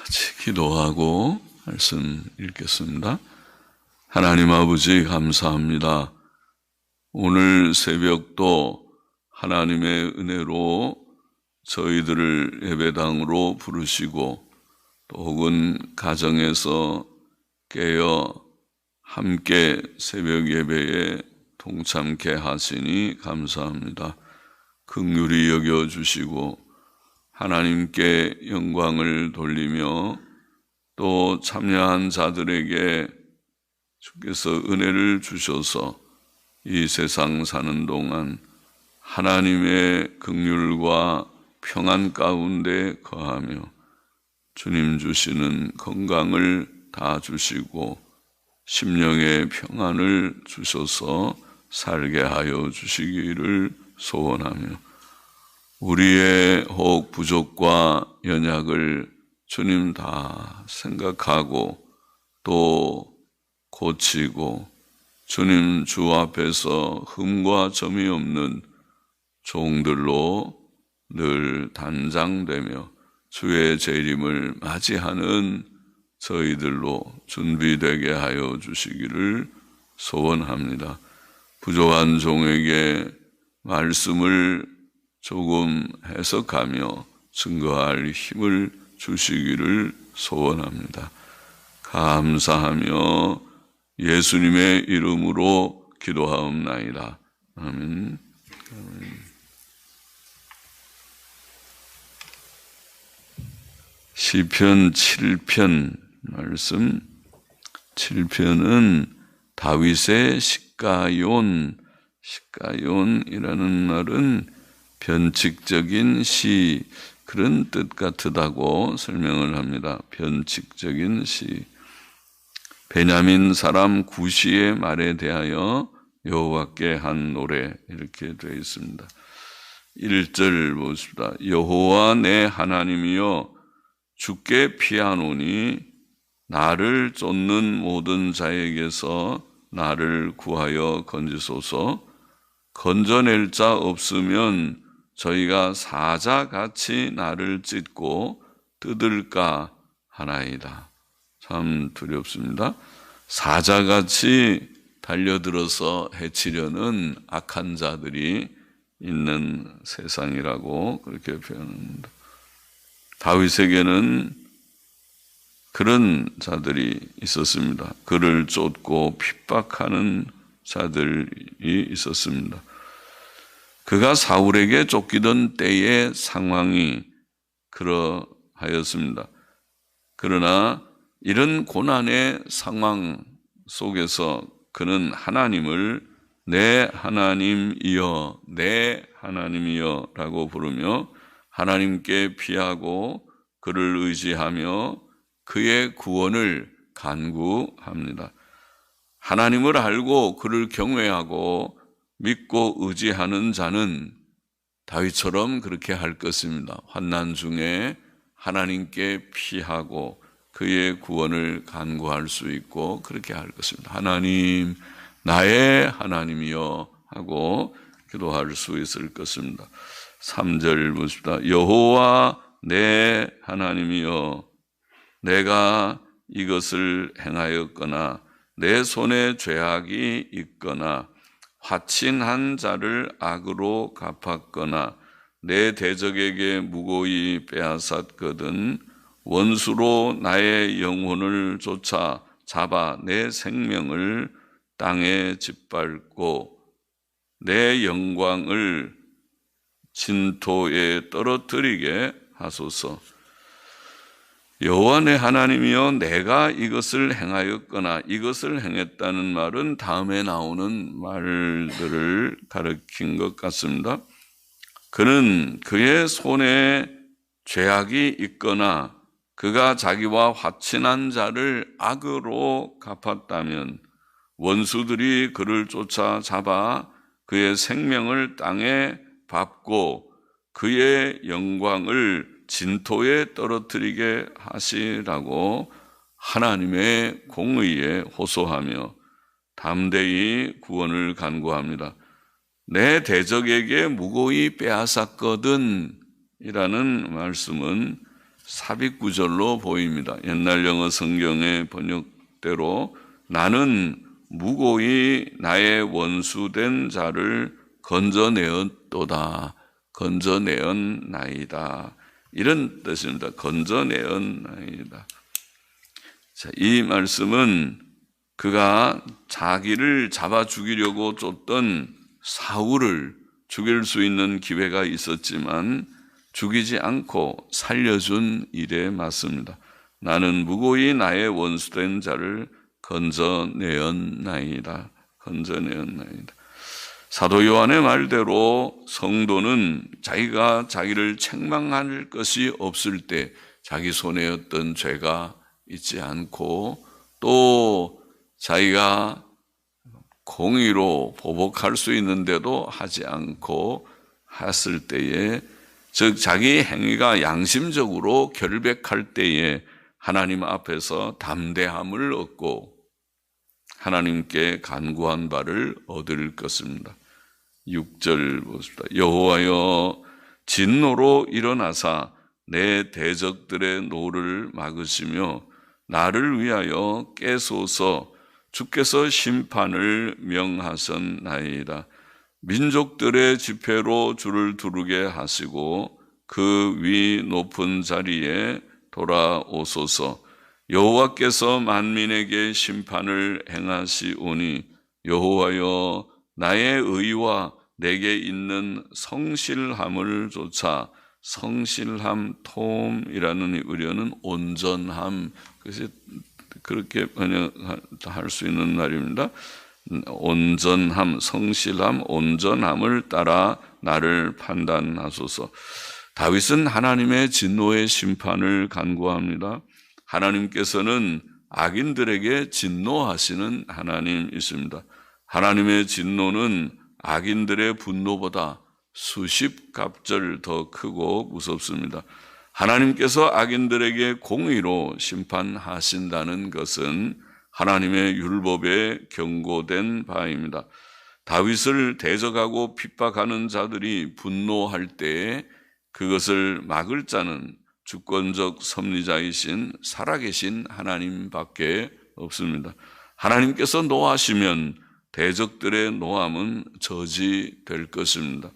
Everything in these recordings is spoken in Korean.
같이 기도하고 말씀 읽겠습니다. 하나님 아버지 감사합니다. 오늘 새벽도 하나님의 은혜로 저희들을 예배당으로 부르시고 또 혹은 가정에서 깨어 함께 새벽 예배에 동참케 하시니 감사합니다. 긍휼히 여겨주시고 하나님께 영광을 돌리며 또 참여한 자들에게 주께서 은혜를 주셔서 이 세상 사는 동안 하나님의 긍휼과 평안 가운데 거하며 주님 주시는 건강을 다 주시고 심령의 평안을 주셔서 살게 하여 주시기를 소원하며 우리의 혹 부족과 연약을 주님 다 생각하고 또 고치고 주님 주 앞에서 흠과 점이 없는 종들로 늘 단장되며 주의 재림을 맞이하는 저희들로 준비되게 하여 주시기를 소원합니다. 부족한 종에게 말씀을 조금 해석하며 증거할 힘을 주시기를 소원합니다. 감사하며 예수님의 이름으로 기도하옵나이다. 아멘. 시편 7편 말씀. 7편은 다윗의 시가요이라는 말은 변칙적인 시, 그런 뜻 같다고 설명을 합니다. 변칙적인 시. 베냐민 사람 구시의 말에 대하여 여호와께 한 노래, 이렇게 되어 있습니다. 1절 보십시다. 여호와 내 하나님이여 주께 피하노니 나를 쫓는 모든 자에게서 나를 구하여 건지소서. 건져낼 자 없으면 저희가 사자같이 나를 찢고 뜯을까 하나이다. 참 두렵습니다. 사자같이 달려들어서 해치려는 악한 자들이 있는 세상이라고 그렇게 표현합니다. 다윗에게는 그런 자들이 있었습니다. 그를 쫓고 핍박하는 자들이 있었습니다. 그가 사울에게 쫓기던 때의 상황이 그러하였습니다. 그러나 이런 고난의 상황 속에서 그는 하나님을 내 하나님이여, 내 하나님이여 라고 부르며 하나님께 피하고 그를 의지하며 그의 구원을 간구합니다. 하나님을 알고 그를 경외하고 믿고 의지하는 자는 다윗처럼 그렇게 할 것입니다. 환난 중에 하나님께 피하고 그의 구원을 간구할 수 있고 그렇게 할 것입니다. 하나님, 나의 하나님이여 하고 기도할 수 있을 것입니다. 3절 보십시다. 여호와 내 하나님이여 내가 이것을 행하였거나 내 손에 죄악이 있거나 화친한 자를 악으로 갚았거나 내 대적에게 무고히 빼앗았거든 원수로 나의 영혼을 쫓아 잡아 내 생명을 땅에 짓밟고 내 영광을 진토에 떨어뜨리게 하소서. 여호와 내 하나님이여 내가 이것을 행하였거나 이것을 행했다는 말은 다음에 나오는 말들을 가리킨 것 같습니다. 그는 그의 손에 죄악이 있거나 그가 자기와 화친한 자를 악으로 갚았다면 원수들이 그를 쫓아 잡아 그의 생명을 땅에 밟고 그의 영광을 진토에 떨어뜨리게 하시라고 하나님의 공의에 호소하며 담대히 구원을 간구합니다. 내 대적에게 무고히 빼앗았거든 이라는 말씀은 삽입 구절로 보입니다. 옛날 영어 성경의 번역대로 나는 무고히 나의 원수된 자를 건져내었도다. 건져내었나이다. 이런 뜻입니다. 건져내었나이다. 자, 이 말씀은 그가 자기를 잡아 죽이려고 쫓던 사울을 죽일 수 있는 기회가 있었지만 죽이지 않고 살려준 일에 맞습니다. 나는 무고히 나의 원수된 자를 건져내었나이다. 건져내었나이다. 사도 요한의 말대로 성도는 자기가 자기를 책망할 것이 없을 때 자기 손에 어떤 죄가 있지 않고 또 자기가 공의로 보복할 수 있는데도 하지 않고 했을 때에, 즉 자기 행위가 양심적으로 결백할 때에 하나님 앞에서 담대함을 얻고 하나님께 간구한 바를 얻을 것입니다. 6절 보십시다. 여호와여 진노로 일어나사 내 대적들의 노를 막으시며 나를 위하여 깨소서. 주께서 심판을 명하셨나이다. 민족들의 집회로 주를 두르게 하시고 그 위 높은 자리에 돌아오소서. 여호와께서 만민에게 심판을 행하시오니 여호와여 나의 의와 내게 있는 성실함을 조차, 성실함, 톰이라는 의료는 온전함, 그것이 그렇게 번역할 수 있는 말입니다. 온전함, 성실함, 온전함을 따라 나를 판단하소서. 다윗은 하나님의 진노의 심판을 간구합니다. 하나님께서는 악인들에게 진노하시는 하나님이십니다. 하나님의 진노는 악인들의 분노보다 수십 갑절 더 크고 무섭습니다. 하나님께서 악인들에게 공의로 심판하신다는 것은 하나님의 율법에 경고된 바입니다. 다윗을 대적하고 핍박하는 자들이 분노할 때에 그것을 막을 자는 주권적 섭리자이신 살아계신 하나님밖에 없습니다. 하나님께서 노하시면 대적들의 노함은 저지될 것입니다.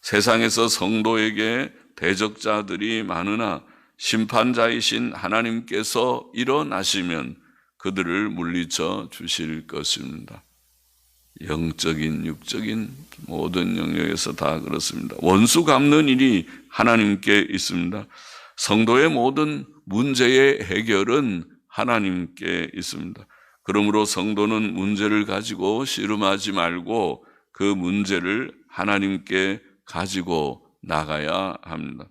세상에서 성도에게 대적자들이 많으나 심판자이신 하나님께서 일어나시면 그들을 물리쳐 주실 것입니다. 영적인, 육적인 모든 영역에서 다 그렇습니다. 원수 갚는 일이 하나님께 있습니다. 성도의 모든 문제의 해결은 하나님께 있습니다. 그러므로 성도는 문제를 가지고 씨름하지 말고 그 문제를 하나님께 가지고 나가야 합니다.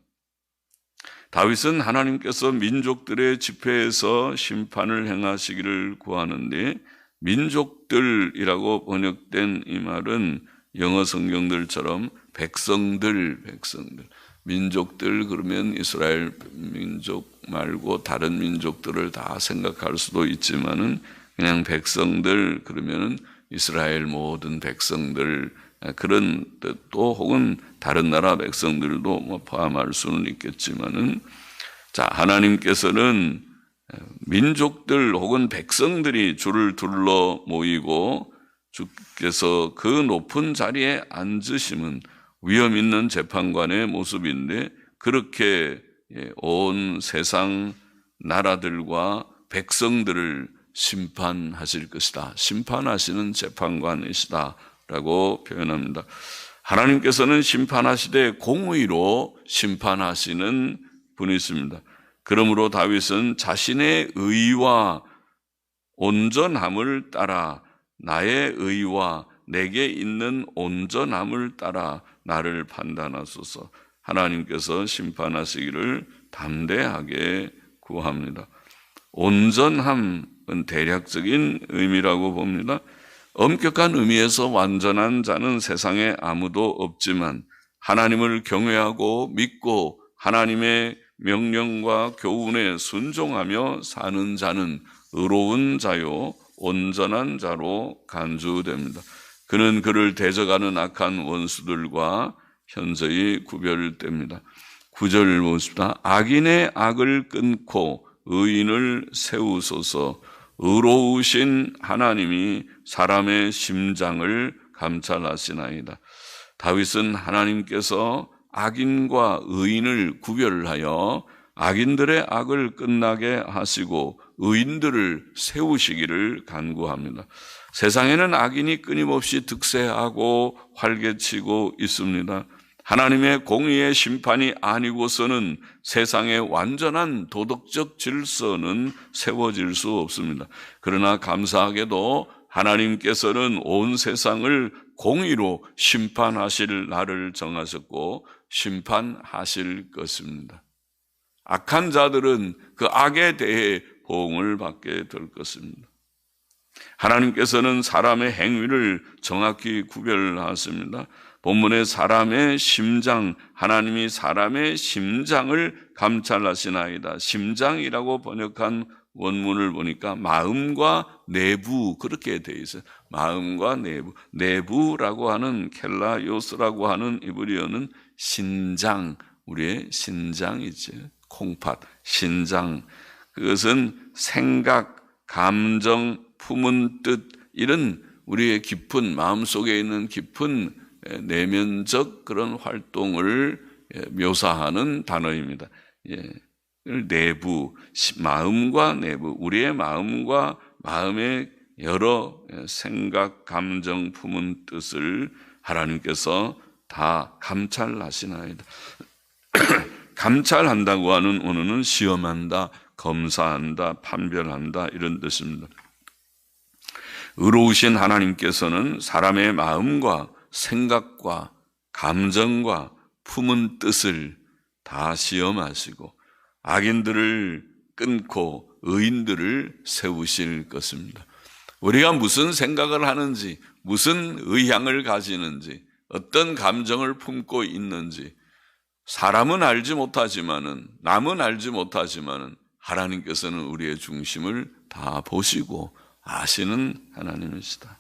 다윗은 하나님께서 민족들의 집회에서 심판을 행하시기를 구하는데, 민족들이라고 번역된 이 말은 영어 성경들처럼 백성들, 민족들 그러면 이스라엘 민족 말고 다른 민족들을 다 생각할 수도 있지만은 그냥 백성들 그러면은 이스라엘 모든 백성들, 그런 뜻도 혹은 다른 나라 백성들도 뭐 포함할 수는 있겠지만은, 자, 하나님께서는 민족들 혹은 백성들이 주를 둘러 모이고 주께서 그 높은 자리에 앉으심은 위엄 있는 재판관의 모습인데, 그렇게 온 세상 나라들과 백성들을 심판하실 것이다. 심판하시는 재판관이시다 라고 표현합니다. 하나님께서는 심판하시되 공의로 심판하시는 분이십니다. 그러므로 다윗은 자신의 의와 온전함을 따라, 나의 의와 내게 있는 온전함을 따라 나를 판단하소서. 하나님께서 심판하시기를 담대하게 구합니다. 온전함은 대략적인 의미라고 봅니다. 엄격한 의미에서 완전한 자는 세상에 아무도 없지만 하나님을 경외하고 믿고 하나님의 명령과 교훈에 순종하며 사는 자는 의로운 자요 온전한 자로 간주됩니다. 그는 그를 대적하는 악한 원수들과 현저히 구별됩니다. 9절 보십시다. 악인의 악을 끊고 의인을 세우소서. 의로우신 하나님이 사람의 심장을 감찰하시나이다. 다윗은 하나님께서 악인과 의인을 구별하여 악인들의 악을 끝나게 하시고 의인들을 세우시기를 간구합니다. 세상에는 악인이 끊임없이 득세하고 활개치고 있습니다. 하나님의 공의의 심판이 아니고서는 세상의 완전한 도덕적 질서는 세워질 수 없습니다. 그러나 감사하게도 하나님께서는 온 세상을 공의로 심판하실 날을 정하셨고 심판하실 것입니다. 악한 자들은 그 악에 대해 보응을 받게 될 것입니다. 하나님께서는 사람의 행위를 정확히 구별하십니다. 본문의 사람의 심장, 하나님이 사람의 심장을 감찰하시나이다. 심장이라고 번역한 원문을 보니까 마음과 내부 그렇게 되어 있어요. 마음과 내부, 내부라고 하는 켈라요스라고 하는 이브리어는 신장, 우리의 신장이죠. 콩팥, 신장. 그것은 생각, 감정, 품은 뜻 이런 우리의 깊은 마음속에 있는 깊은 내면적 그런 활동을 묘사하는 단어입니다. 내부, 마음과 내부, 우리의 마음과 마음의 여러 생각, 감정, 품은 뜻을 하나님께서 다 감찰하시나이다. 감찰한다고 하는 언어는 시험한다, 검사한다, 판별한다 이런 뜻입니다. 의로우신 하나님께서는 사람의 마음과 생각과 감정과 품은 뜻을 다 시험하시고 악인들을 끊고 의인들을 세우실 것입니다. 우리가 무슨 생각을 하는지, 무슨 의향을 가지는지, 어떤 감정을 품고 있는지 사람은 알지 못하지만은, 남은 알지 못하지만은 하나님께서는 우리의 중심을 다 보시고 아시는 하나님이시다.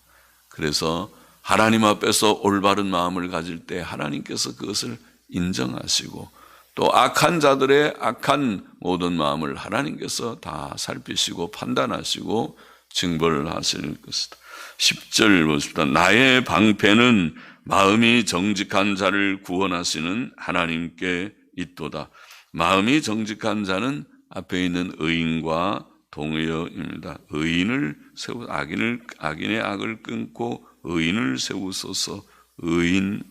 그래서 하나님 앞에서 올바른 마음을 가질 때 하나님께서 그것을 인정하시고 또 악한 자들의 악한 모든 마음을 하나님께서 다 살피시고 판단하시고 징벌을 하실 것이다. 10절 보십시다. 나의 방패는 마음이 정직한 자를 구원하시는 하나님께 있도다. 마음이 정직한 자는 앞에 있는 의인과 동의어입니다. 의인을 세우, 악인의 악을 끊고 의인을 세우소서. 의인.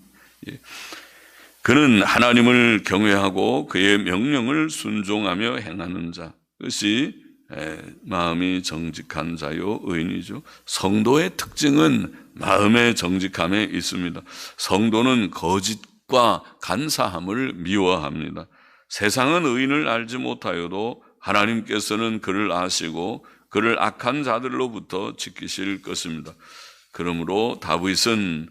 그는 하나님을 경외하고 그의 명령을 순종하며 행하는 자. 그것이 마음이 정직한 자요 의인이죠. 성도의 특징은 마음의 정직함에 있습니다. 성도는 거짓과 간사함을 미워합니다. 세상은 의인을 알지 못하여도 하나님께서는 그를 아시고 그를 악한 자들로부터 지키실 것입니다. 그러므로 다윗은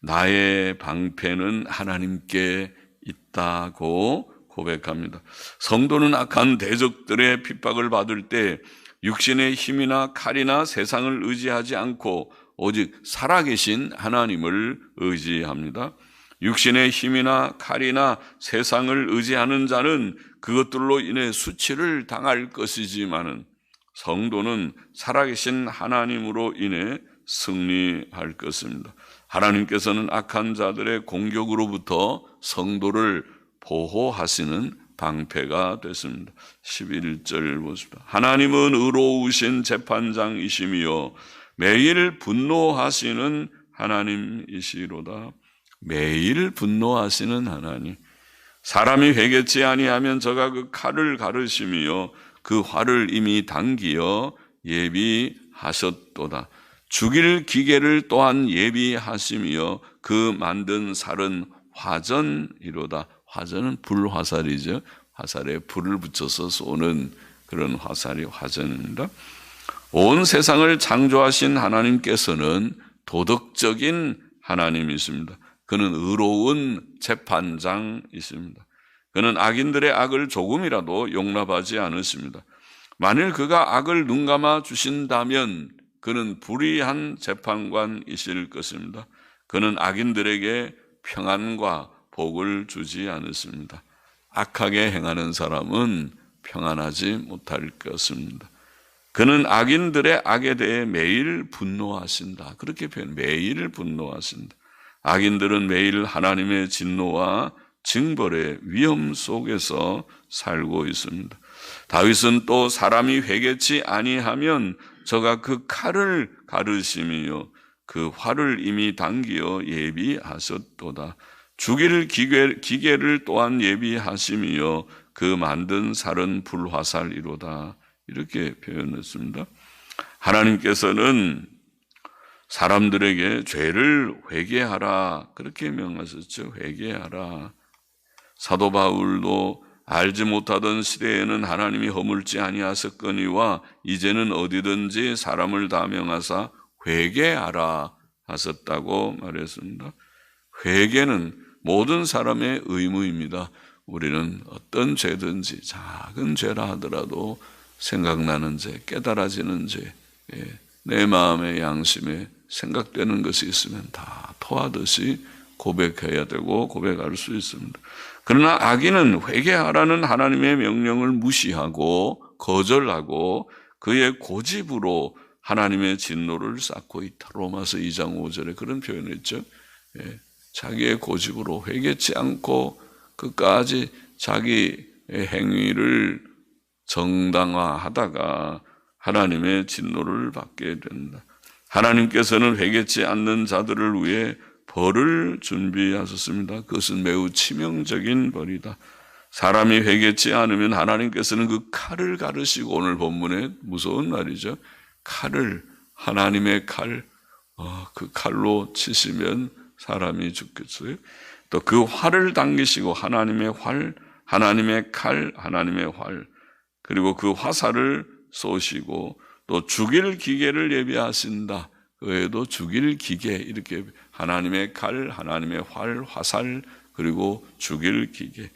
나의 방패는 하나님께 있다고 고백합니다. 성도는 악한 대적들의 핍박을 받을 때 육신의 힘이나 칼이나 세상을 의지하지 않고 오직 살아계신 하나님을 의지합니다. 육신의 힘이나 칼이나 세상을 의지하는 자는 그것들로 인해 수치를 당할 것이지만은 성도는 살아계신 하나님으로 인해 승리할 것입니다. 하나님께서는 악한 자들의 공격으로부터 성도를 보호하시는 방패가 됐습니다. 11절 보십시오. 하나님은 의로우신 재판장이시며 매일 분노하시는 하나님이시로다. 매일 분노하시는 하나님. 사람이 회개치 아니하면 저가 그 칼을 가르시며 그 활을 이미 당기어 예비하셨도다. 죽일 기계를 또한 예비하시며 그 만든 살은 화전이로다. 화전은 불화살이죠. 화살에 불을 붙여서 쏘는 그런 화살이 화전입니다. 온 세상을 창조하신 하나님께서는 도덕적인 하나님이십니다. 그는 의로운 재판장이십니다. 그는 악인들의 악을 조금이라도 용납하지 않으십니다. 만일 그가 악을 눈감아 주신다면 그는 불의한 재판관이실 것입니다. 그는 악인들에게 평안과 복을 주지 않으십니다. 악하게 행하는 사람은 평안하지 못할 것입니다. 그는 악인들의 악에 대해 매일 분노하신다. 그렇게 매일 분노하신다. 악인들은 매일 하나님의 진노와 징벌의 위험 속에서 살고 있습니다. 다윗은 또 사람이 회개치 아니하면 저가 그 칼을 가르시며 그 활을 이미 당기어 예비하셨도다. 죽일 기계를 또한 예비하시며 그 만든 살은 불화살이로다. 이렇게 표현했습니다. 하나님께서는 사람들에게 죄를 회개하라 그렇게 명하셨죠. 회개하라. 사도 바울도 알지 못하던 시대에는 하나님이 허물지 아니하셨거니와 이제는 어디든지 사람을 다 명하사 회개하라 하셨다고 말했습니다. 회개는 모든 사람의 의무입니다. 우리는 어떤 죄든지 작은 죄라 하더라도 생각나는 죄, 깨달아지는 죄, 내 마음의 양심에 생각되는 것이 있으면 다 토하듯이 고백해야 되고 고백할 수 있습니다. 그러나 악인은 회개하라는 하나님의 명령을 무시하고 거절하고 그의 고집으로 하나님의 진노를 쌓고 있다. 로마서 2장 5절에 그런 표현을 했죠. 자기의 고집으로 회개치 않고 끝까지 자기 행위를 정당화하다가 하나님의 진노를 받게 된다. 하나님께서는 회개치 않는 자들을 위해 벌을 준비하셨습니다. 그것은 매우 치명적인 벌이다. 사람이 회개치 않으면 하나님께서는 그 칼을 가르시고, 오늘 본문에 무서운 말이죠. 칼을, 하나님의 칼, 그 칼로 치시면 사람이 죽겠어요. 또 그 활을 당기시고 하나님의 활, 하나님의 칼, 하나님의 활, 그리고 그 화살을 쏘시고 또 죽일 기계를 예비하신다. 그 외에도 죽일 기계, 이렇게 하나님의 칼, 하나님의 활, 화살, 그리고 죽일 기계.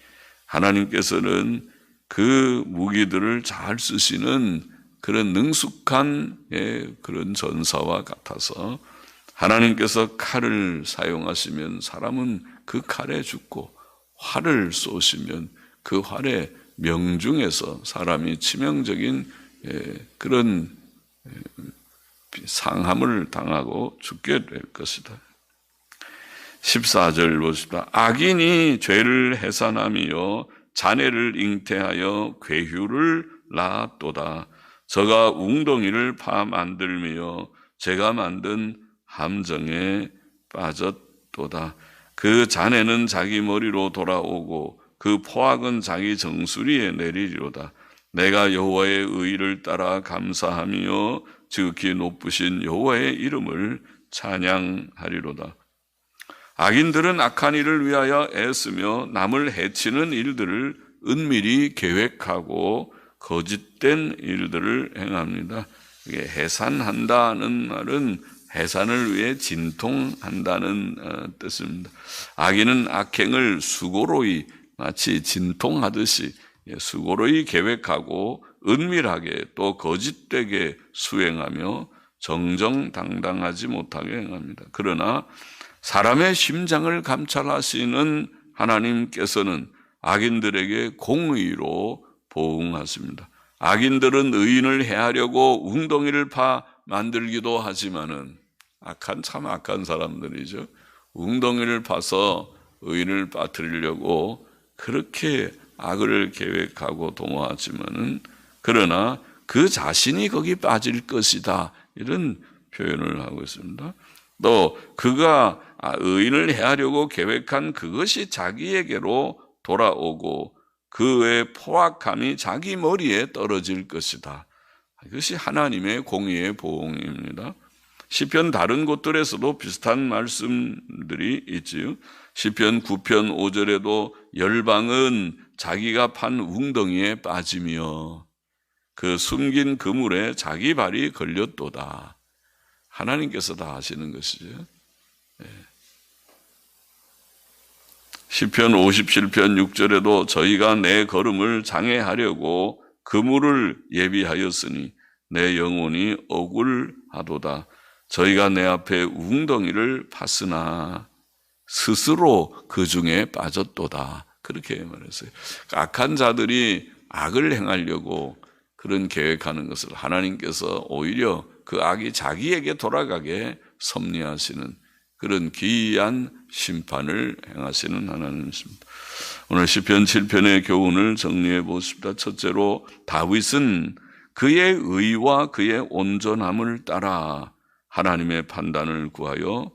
하나님께서는 그 무기들을 잘 쓰시는 그런 능숙한 그런 전사와 같아서 하나님께서 칼을 사용하시면 사람은 그 칼에 죽고 활을 쏘시면 그 활에 명중해서 사람이 치명적인 그런 상함을 당하고 죽게 될 것이다. 14절 보십시다. 악인이 죄를 해산하며 자네를 잉태하여 괴휴를 낳았도다. 저가 웅덩이를 파 만들며 제가 만든 함정에 빠졌도다. 그 자네는 자기 머리로 돌아오고 그 포악은 자기 정수리에 내리리로다. 내가 여호와의 의를 따라 감사하며 지극히 높으신 여호와의 이름을 찬양하리로다. 악인들은 악한 일을 위하여 애쓰며 남을 해치는 일들을 은밀히 계획하고 거짓된 일들을 행합니다. 이게 해산한다는 말은 해산을 위해 진통한다는 뜻입니다. 악인은 악행을 수고로이 마치 진통하듯이 수고로이 계획하고 은밀하게 또 거짓되게 수행하며 정정당당하지 못하게 행합니다. 그러나 사람의 심장을 감찰하시는 하나님께서는 악인들에게 공의로 보응하십니다. 악인들은 의인을 해하려고 웅덩이를 파 만들기도 하지만은 참 악한 사람들이죠. 웅덩이를 파서 의인을 빠뜨리려고 그렇게 악을 계획하고 동원하지만은 그러나 그 자신이 거기 빠질 것이다. 이런 표현을 하고 있습니다. 또 그가 의인을 해하려고 계획한 그것이 자기에게로 돌아오고 그의 포악함이 자기 머리에 떨어질 것이다. 이것이 하나님의 공의의 보응입니다. 시편 다른 곳들에서도 비슷한 말씀들이 있지요. 시편 9편 5절에도 열방은 자기가 판 웅덩이에 빠지며 그 숨긴 그물에 자기 발이 걸렸도다. 하나님께서 다 하시는 것이죠. 시편 57편 6절에도 저희가 내 걸음을 장애하려고 그물을 예비하였으니 내 영혼이 억울하도다. 저희가 내 앞에 웅덩이를 팠으나 스스로 그 중에 빠졌도다. 그렇게 말했어요. 악한 자들이 악을 행하려고 그런 계획하는 것을 하나님께서 오히려 그 악이 자기에게 돌아가게 섭리하시는 그런 기이한 심판을 행하시는 하나님이십니다. 오늘 시편 7편의 교훈을 정리해 보십시다. 첫째로 다윗은 그의 의와 그의 온전함을 따라 하나님의 판단을 구하며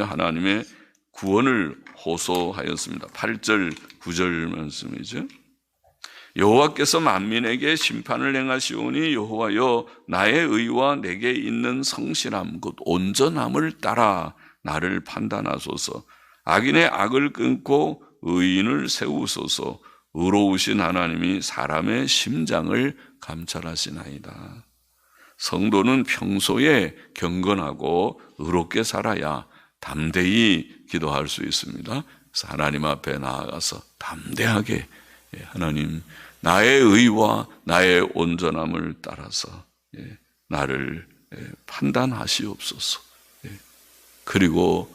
하나님의 구원을 호소하였습니다. 8절 9절 말씀이죠. 여호와께서 만민에게 심판을 행하시오니 여호와여 나의 의와 내게 있는 성실함 곧 온전함을 따라 나를 판단하소서. 악인의 악을 끊고 의인을 세우소서. 의로우신 하나님이 사람의 심장을 감찰하시나이다. 성도는 평소에 경건하고 의롭게 살아야 담대히 기도할 수 있습니다. 그래서 하나님 앞에 나아가서 담대하게 하나님 나의 의와 나의 온전함을 따라서 나를 판단하시옵소서. 그리고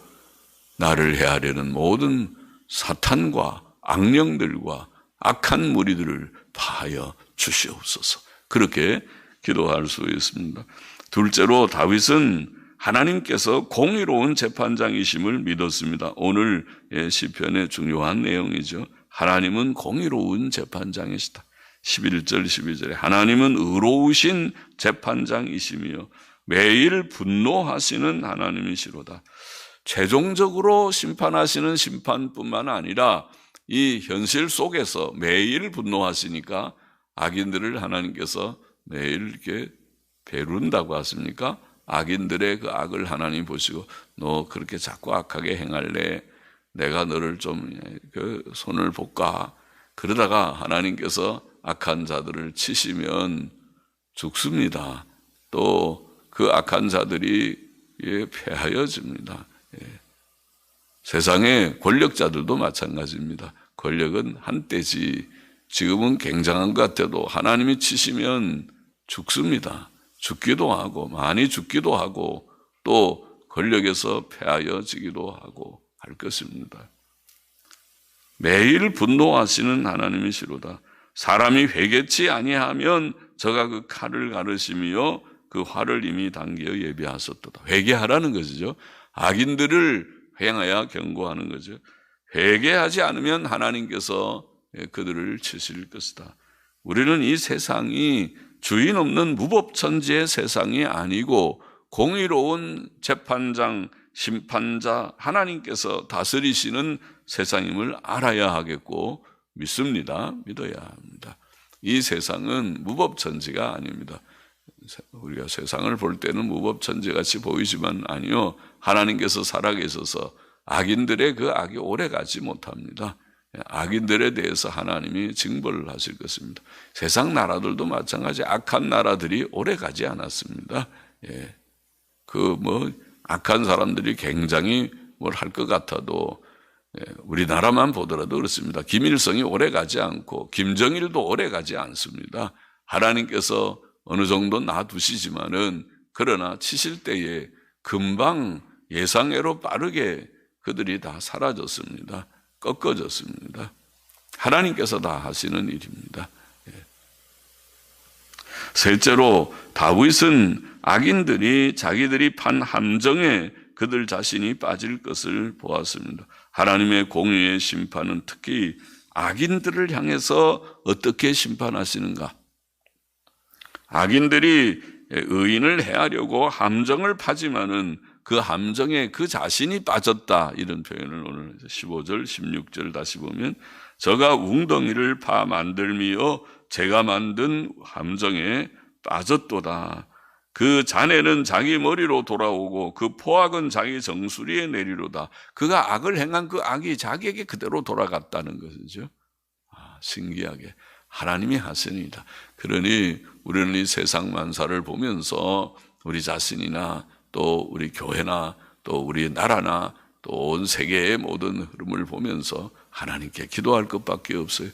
나를 헤아리는 모든 사탄과 악령들과 악한 무리들을 파하여 주시옵소서. 그렇게 기도할 수 있습니다. 둘째로 다윗은 하나님께서 공의로운 재판장이심을 믿었습니다. 오늘 시편의 중요한 내용이죠. 하나님은 공의로운 재판장이시다. 11절 12절에 하나님은 의로우신 재판장이시며 매일 분노하시는 하나님이시로다. 최종적으로 심판하시는 심판뿐만 아니라 이 현실 속에서 매일 분노하시니까 악인들을 하나님께서 매일 이렇게 배룬다고 하십니까? 악인들의 그 악을 하나님 보시고 너 그렇게 자꾸 악하게 행할래? 내가 너를 좀 그 손을 볼까? 그러다가 하나님께서 악한 자들을 치시면 죽습니다. 또 그 악한 자들이 패하여집니다. 세상의 권력자들도 마찬가지입니다. 권력은 한때지 지금은 굉장한 것 같아도 하나님이 치시면 죽습니다. 죽기도 하고 많이 죽기도 하고 또 권력에서 패하여지기도 하고 할 것입니다. 매일 분노하시는 하나님이시로다. 사람이 회개치 아니하면 저가 그 칼을 가르시며 그 화를 이미 당겨 예비하셨도다. 회개하라는 것이죠. 악인들을 행하여 경고하는 거죠. 회개하지 않으면 하나님께서 그들을 치실 것이다. 우리는 이 세상이 주인 없는 무법천지의 세상이 아니고 공의로운 재판장, 심판자 하나님께서 다스리시는 세상임을 알아야 하겠고 믿습니다. 믿어야 합니다. 이 세상은 무법천지가 아닙니다. 우리가 세상을 볼 때는 무법천지같이 보이지만 아니요. 하나님께서 살아계셔서 악인들의 그 악이 오래가지 못합니다. 악인들에 대해서 하나님이 징벌을 하실 것입니다. 세상 나라들도 마찬가지 악한 나라들이 오래가지 않았습니다. 악한 사람들이 굉장히 뭘 할 것 같아도 우리나라만 보더라도 그렇습니다. 김일성이 오래가지 않고 김정일도 오래가지 않습니다. 하나님께서 어느 정도 놔두시지만은 그러나 치실 때에 금방 예상외로 빠르게 그들이 다 사라졌습니다. 꺾어졌습니다. 하나님께서 다 하시는 일입니다. 셋째로 다윗은 악인들이 자기들이 판 함정에 그들 자신이 빠질 것을 보았습니다. 하나님의 공의의 심판은 특히 악인들을 향해서 어떻게 심판하시는가? 악인들이 의인을 해하려고 함정을 파지만은 그 함정에 그 자신이 빠졌다. 이런 표현을 오늘 15절, 16절 다시 보면 저가 웅덩이를 파 만들미어 제가 만든 함정에 빠졌도다. 그 잔해는 자기 머리로 돌아오고 그 포악은 자기 정수리에 내리로다. 그가 악을 행한 그 악이 자기에게 그대로 돌아갔다는 것이죠. 신기하게 하나님이 하시니이다. 그러니 우리는 이 세상 만사를 보면서 우리 자신이나 또 우리 교회나 또 우리 나라나 또 온 세계의 모든 흐름을 보면서 하나님께 기도할 것밖에 없어요.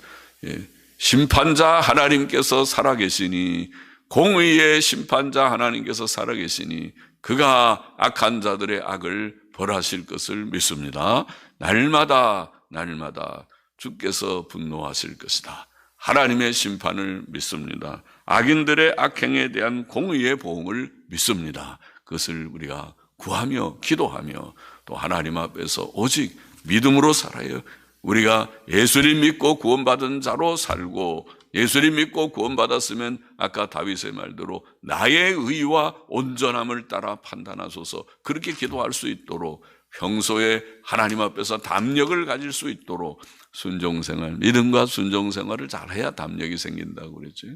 심판자 하나님께서 살아계시니 공의의 심판자 하나님께서 살아계시니 그가 악한 자들의 악을 벌하실 것을 믿습니다. 날마다 날마다 주께서 분노하실 것이다. 하나님의 심판을 믿습니다. 악인들의 악행에 대한 공의의 보응을 믿습니다. 그것을 우리가 구하며 기도하며 또 하나님 앞에서 오직 믿음으로 살아요. 우리가 예수를 믿고 구원받은 자로 살고, 예수를 믿고 구원받았으면 아까 다윗의 말대로 나의 의와 온전함을 따라 판단하소서, 그렇게 기도할 수 있도록, 평소에 하나님 앞에서 담력을 가질 수 있도록 순종생활, 믿음과 순종생활을 잘해야 담력이 생긴다고 그랬죠.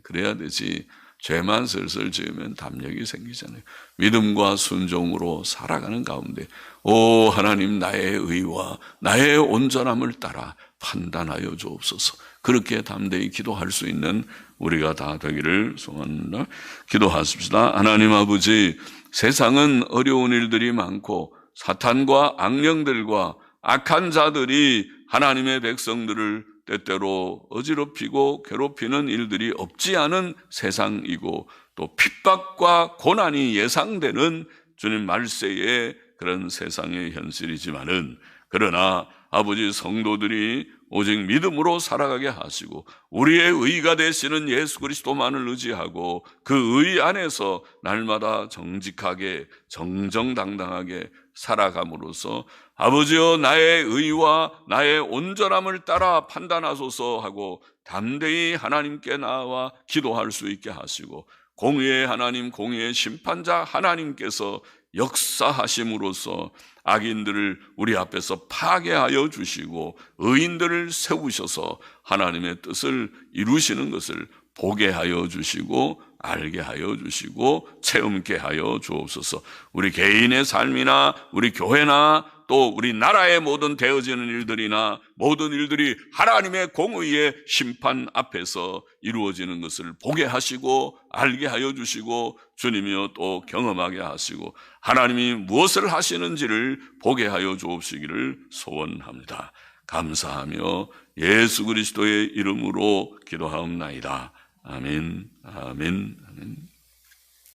그래야 되지, 죄만 슬슬 지으면 담력이 생기잖아요. 믿음과 순종으로 살아가는 가운데 오 하나님, 나의 의와 나의 온전함을 따라 판단하여 주옵소서, 그렇게 담대히 기도할 수 있는 우리가 다 되기를 소원합니다. 기도하십시다. 하나님 아버지, 세상은 어려운 일들이 많고 사탄과 악령들과 악한 자들이 하나님의 백성들을 때때로 어지럽히고 괴롭히는 일들이 없지 않은 세상이고, 또 핍박과 고난이 예상되는 주님 말세의 그런 세상의 현실이지만은, 그러나 아버지, 성도들이 오직 믿음으로 살아가게 하시고 우리의 의가 되시는 예수 그리스도만을 의지하고 그 의 안에서 날마다 정직하게 정정당당하게 살아감으로써 아버지여, 나의 의와 나의 온전함을 따라 판단하소서 하고 담대히 하나님께 나아와 기도할 수 있게 하시고, 공의의 하나님, 공의의 심판자 하나님께서 역사하심으로써 악인들을 우리 앞에서 파괴하여 주시고 의인들을 세우셔서 하나님의 뜻을 이루시는 것을 보게 하여 주시고 알게 하여 주시고 체험케 하여 주옵소서. 우리 개인의 삶이나 우리 교회나 또 우리 나라의 모든 되어지는 일들이나 모든 일들이 하나님의 공의의 심판 앞에서 이루어지는 것을 보게 하시고 알게 하여 주시고 주님이여 또 경험하게 하시고 하나님이 무엇을 하시는지를 보게 하여 주옵시기를 소원합니다. 감사하며 예수 그리스도의 이름으로 기도하옵나이다. 아멘, 아멘, 아멘.